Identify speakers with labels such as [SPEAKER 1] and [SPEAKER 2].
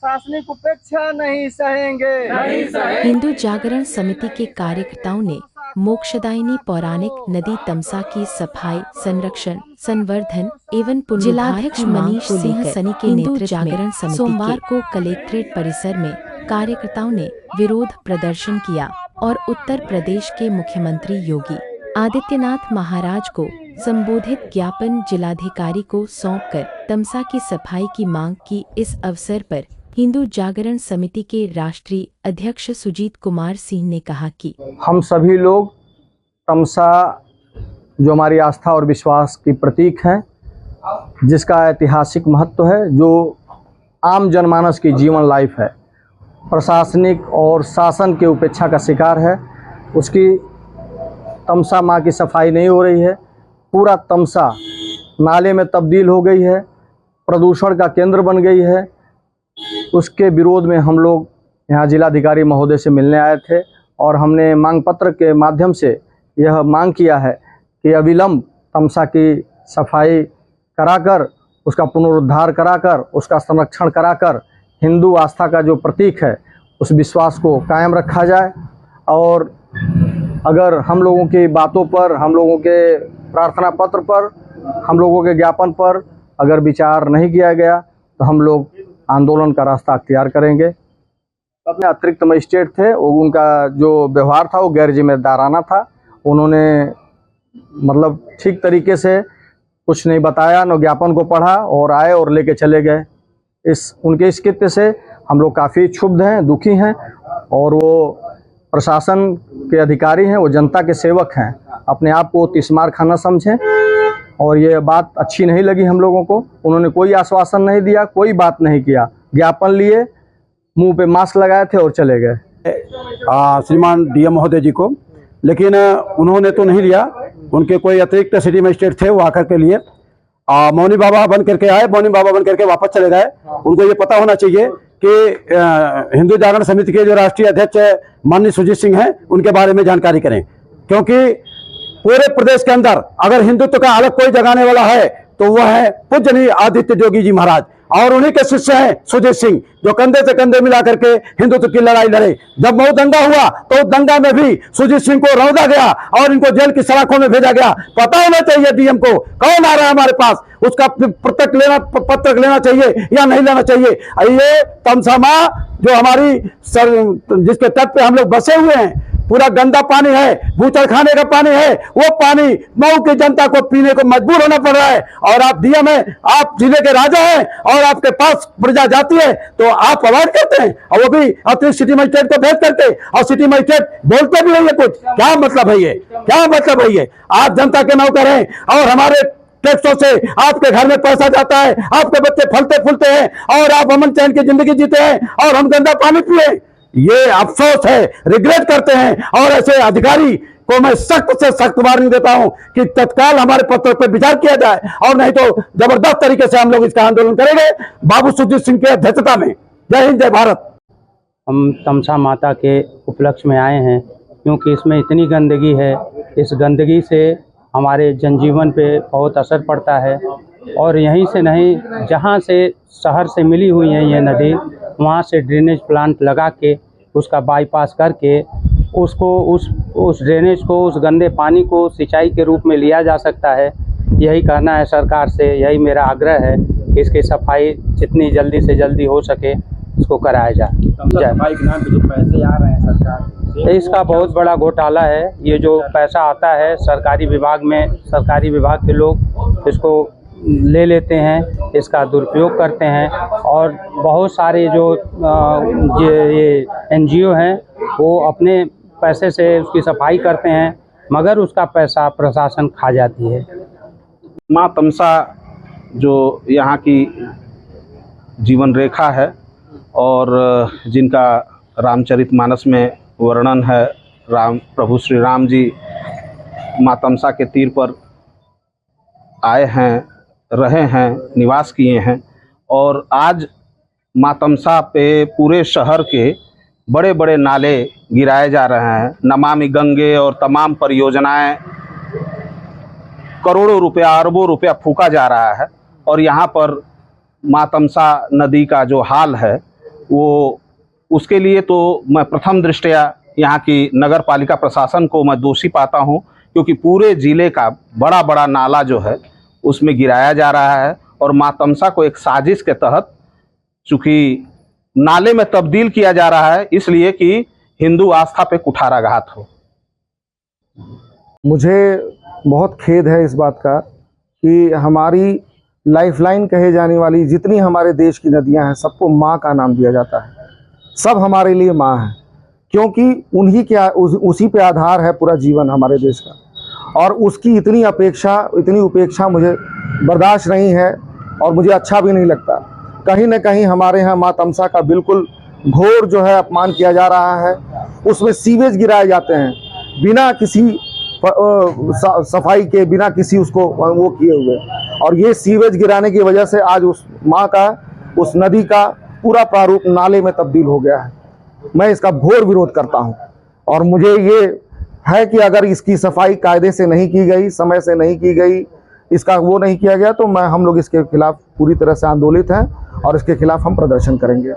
[SPEAKER 1] प्रशासनिक उपेक्षा नहीं सहेंगे।
[SPEAKER 2] हिंदू जागरण समिति के कार्यकर्ताओं ने मोक्षदायिनी पौराणिक नदी तमसा की सफाई, संरक्षण, संवर्धन एवं जिलाध्यक्ष मनीष सिंह सनी के नेतृत्व में सोमवार को कलेक्ट्रेट परिसर में कार्यकर्ताओं ने विरोध प्रदर्शन किया और उत्तर प्रदेश के मुख्यमंत्री योगी आदित्यनाथ महाराज को संबोधित ज्ञापन जिलाधिकारी को सौंपकर तमसा की सफाई की मांग की। इस अवसर पर हिंदू जागरण समिति के राष्ट्रीय अध्यक्ष सुजीत कुमार सिंह ने कहा कि
[SPEAKER 3] हम सभी लोग तमसा जो हमारी आस्था और विश्वास की प्रतीक है, जिसका ऐतिहासिक महत्व है, जो आम जनमानस की जीवन लाइफ है, प्रशासनिक और शासन के उपेक्षा का शिकार है। उसकी तमसा माँ की सफाई नहीं हो रही है। पूरा तमसा नाले में तब्दील हो गई है, प्रदूषण का केंद्र बन गई है। उसके विरोध में हम लोग यहाँ जिलाधिकारी महोदय से मिलने आए थे और हमने मांग पत्र के माध्यम से यह मांग किया है कि अविलंब तमसा की सफाई कराकर, उसका पुनरुद्धार कराकर, उसका संरक्षण कराकर हिंदू आस्था का जो प्रतीक है उस विश्वास को कायम रखा जाए। और अगर हम लोगों की बातों पर, हम लोगों के प्रार्थना पत्र पर, हम लोगों के ज्ञापन पर अगर विचार नहीं किया गया तो हम लोग आंदोलन का रास्ता अख्तियार करेंगे। अपने अतिरिक्त मजिस्ट्रेट थे, उनका जो व्यवहार था वो गैर जिम्मेदाराना था। उन्होंने मतलब ठीक तरीके से कुछ नहीं बताया, न ज्ञापन को पढ़ा और आए और लेके चले गए। उनके इस कृत्य से हम लोग काफ़ी क्षुब्ध हैं, दुखी हैं। और वो प्रशासन के अधिकारी हैं, वो जनता के सेवक हैं, अपने आप को तिस्मार खाना समझें। और ये बात अच्छी नहीं लगी हम लोगों को। उन्होंने कोई आश्वासन नहीं दिया, कोई बात नहीं किया, ज्ञापन लिए, मुंह पे मास्क लगाए थे और चले गए
[SPEAKER 4] श्रीमान डीएम महोदय जी को। लेकिन उन्होंने तो नहीं लिया, उनके कोई अतिरिक्त सिटी मजिस्ट्रेट थे, वो आकर के लिए मौनी बाबा बन करके आए, मौनी बाबा बन करके वापस चले गए। उनको ये पता होना चाहिए कि हिंदू जागरण समिति के जो राष्ट्रीय अध्यक्ष माननीय सुजीत सिंह हैं, उनके बारे में जानकारी करें, क्योंकि पूरे प्रदेश के अंदर अगर हिंदुत्व का अलग कोई जगाने वाला है तो वह है पूजनीय आदित्य जोगी जी महाराज, और उन्हीं के शिष्य हैं सुजीत सिंह, जो कंधे से कंधे मिला करके हिंदुत्व की लड़ाई लड़े। जब मऊ दंगा हुआ तो उस दंगा में भी सुजीत सिंह को रौंदा गया और इनको जेल की सलाखों में भेजा गया। पता होना चाहिए डीएम को कौन आ रहा है हमारे पास, उसका पत्र लेना चाहिए या नहीं लेना चाहिए। ये तमसा माँ जो हमारी जिसके तट पे हम लोग बसे हुए हैं, पूरा गंदा पानी है, बूचड़ खाने का पानी है, वो पानी मऊ की जनता को पीने को मजबूर होना पड़ रहा है। और आप डीएम हैं, आप जिले के राजा हैं और आपके पास प्रजा जाती है तो आप अवॉइड करते हैं, और वो भी अतिरिक्त सिटी मजिस्ट्रेट को भेज करके, और सिटी मजिस्ट्रेट बोलते भी नहीं है कुछ। क्या मतलब है ये, क्या मतलब है ये? आप जनता के नौकर हैं और हमारे टैक्सों से आपके घर में पैसा जाता है, आपके बच्चे फलते फूलते हैं और आप अमन चैन की जिंदगी जीते हैं और हम गंदा पानी पिए। ये अफसोस है, रिग्रेट करते हैं। और ऐसे अधिकारी को मैं सख्त से सख्त वार्निंग देता हूं कि तत्काल हमारे पत्रों पर विचार किया जाए, और नहीं तो जबरदस्त तरीके से हम लोग इसका आंदोलन करेंगे बाबू सुजीत सिंह की अध्यक्षता में। जय हिंद, जय भारत।
[SPEAKER 5] हम तमसा माता के उपलक्ष्य में आए हैं क्योंकि इसमें इतनी गंदगी है। इस गंदगी से हमारे जनजीवन पे बहुत असर पड़ता है। और यहीं से नहीं, जहाँ से शहर से मिली हुई है ये नदी, वहाँ से ड्रेनेज प्लांट लगा के उसका बाईपास करके उसको उस ड्रेनेज को, उस गंदे पानी को सिंचाई के रूप में लिया जा सकता है। यही कहना है सरकार से, यही मेरा आग्रह है कि इसकी सफाई जितनी जल्दी से जल्दी हो सके इसको कराया जाए।
[SPEAKER 1] सफाई के नाम पे जो पैसे आ रहे हैं सरकार,
[SPEAKER 5] इसका बहुत बड़ा घोटाला है। ये जो पैसा आता है सरकारी विभाग में, सरकारी विभाग के लोग इसको ले लेते हैं, इसका दुरुपयोग करते हैं। और बहुत सारे जो ये NGO हैं वो अपने पैसे से उसकी सफाई करते हैं, मगर उसका पैसा प्रशासन खा जाती है।
[SPEAKER 6] माँ तमसा जो यहाँ की जीवन रेखा है और जिनका रामचरितमानस में वर्णन है, प्रभु श्री राम जी माँ तमसा के तीर पर आए हैं, रहे हैं, निवास किए हैं। और आज माँ तमसा पे पूरे शहर के बड़े बड़े नाले गिराए जा रहे हैं। नमामि गंगे और तमाम परियोजनाएं, करोड़ों रुपया, अरबों रुपया फूका जा रहा है। और यहाँ पर माँ तमसा नदी का जो हाल है वो उसके लिए तो मैं प्रथम दृष्टया यहाँ की नगर पालिका प्रशासन को मैं दोषी पाता हूँ, क्योंकि पूरे ज़िले का बड़ा बड़ा नाला जो है उसमें गिराया जा रहा है और माँ तमसा को एक साजिश के तहत चूँकि नाले में तब्दील किया जा रहा है, इसलिए कि हिंदू आस्था पे कुठाराघात हो।
[SPEAKER 3] मुझे बहुत खेद है इस बात का कि हमारी लाइफलाइन कहे जाने वाली जितनी हमारे देश की नदियां हैं सबको माँ का नाम दिया जाता है। सब हमारे लिए माँ है, क्योंकि उन्हीं के उसी पे आधार है पूरा जीवन हमारे देश का। और उसकी इतनी उपेक्षा मुझे बर्दाश्त नहीं है और मुझे अच्छा भी नहीं लगता। कहीं न कहीं हमारे यहाँ माँ तमसा का बिल्कुल घोर जो है अपमान किया जा रहा है। उसमें सीवेज गिराए जाते हैं बिना किसी सफाई के, बिना किसी उसको वो किए हुए, और ये सीवेज गिराने की वजह से आज उस माँ का, उस नदी का पूरा प्रारूप नाले में तब्दील हो गया है। मैं इसका घोर विरोध करता हूँ और मुझे ये है कि अगर इसकी सफाई कायदे से नहीं की गई, समय से नहीं की गई, इसका वो नहीं किया गया, तो हम लोग इसके खिलाफ पूरी तरह से आंदोलित हैं और इसके खिलाफ हम प्रदर्शन करेंगे।